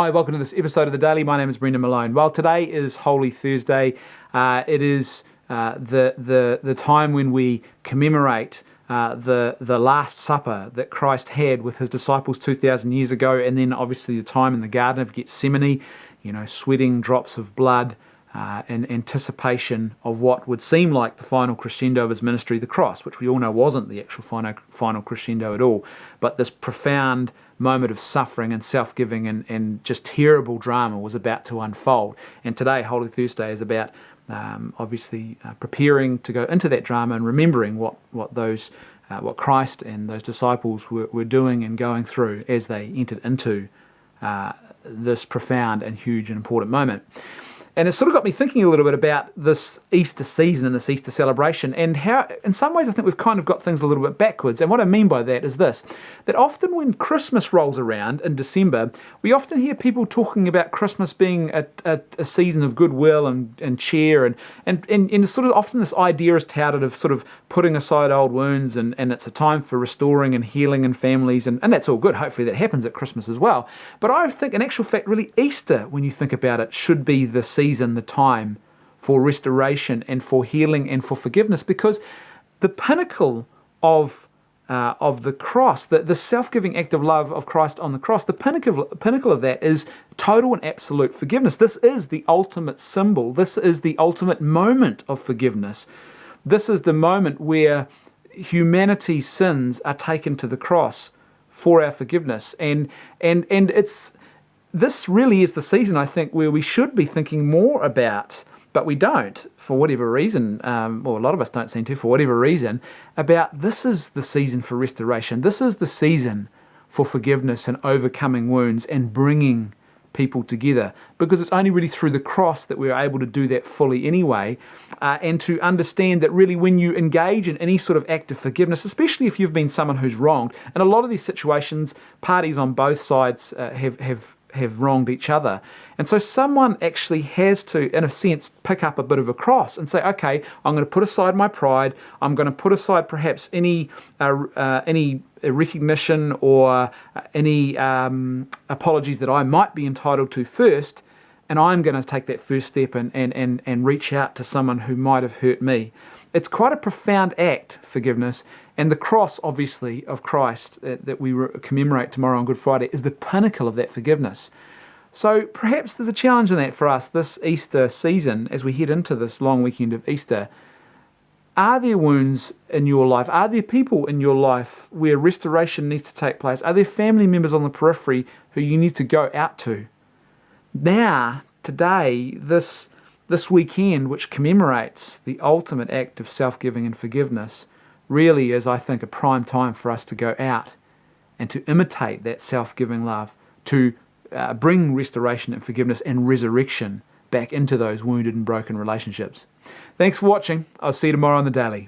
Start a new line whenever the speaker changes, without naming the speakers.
Hi, welcome to this episode of The Daily. My name is Brendan Malone. Well, today is Holy Thursday. It is the time when we commemorate the Last Supper that Christ had with his disciples 2,000 years ago, and then obviously the time in the Garden of Gethsemane, sweating drops of blood in anticipation of what would seem like the final crescendo of his ministry, the cross, which we all know wasn't the actual final crescendo at all, but this profound moment of suffering and self-giving and just terrible drama was about to unfold. And today, Holy Thursday, is about obviously preparing to go into that drama and remembering what Christ and those disciples were doing and going through as they entered into this profound and huge and important moment. And it sort of got me thinking a little bit about this Easter season and this Easter celebration, and how, in some ways, I think we've kind of got things a little bit backwards. And what I mean by that is this, that often when Christmas rolls around in December, we often hear people talking about Christmas being a season of goodwill and cheer, and sort of often this idea is touted of sort of putting aside old wounds, and it's a time for restoring and healing in families, and that's all good. Hopefully that happens at Christmas as well. But I think, in actual fact, really Easter, when you think about it, should be the season, the time for restoration and for healing and for forgiveness, because the pinnacle of the cross, the self-giving act of love of Christ on the cross, the pinnacle of that is total and absolute forgiveness. This is the ultimate symbol. This is the ultimate moment of forgiveness. This is the moment where humanity's sins are taken to the cross for our forgiveness, and it's this really is the season, I think, where we should be thinking more about, but we don't, for whatever reason, a lot of us don't seem to, for whatever reason, about this is the season for restoration. This is the season for forgiveness and overcoming wounds and bringing people together, because it's only really through the cross that we're able to do that fully anyway, and to understand that really when you engage in any sort of act of forgiveness, especially if you've been someone who's wronged, and a lot of these situations, parties on both sides have wronged each other. And so someone actually has to, in a sense, pick up a bit of a cross and say, okay, I'm going to put aside my pride. I'm going to put aside perhaps any recognition or any apologies that I might be entitled to first, and I'm going to take that first step and reach out to someone who might have hurt me. It's quite a profound act, forgiveness, and the cross, obviously, of Christ that we commemorate tomorrow on Good Friday is the pinnacle of that forgiveness. So perhaps there's a challenge in that for us this Easter season as we head into this long weekend of Easter. Are there wounds in your life? Are there people in your life where restoration needs to take place? Are there family members on the periphery who you need to go out to? Now, today, this weekend, which commemorates the ultimate act of self-giving and forgiveness, really is, I think, a prime time for us to go out and to imitate that self-giving love, to bring restoration and forgiveness and resurrection back into those wounded and broken relationships. Thanks for watching. I'll see you tomorrow on The Daily.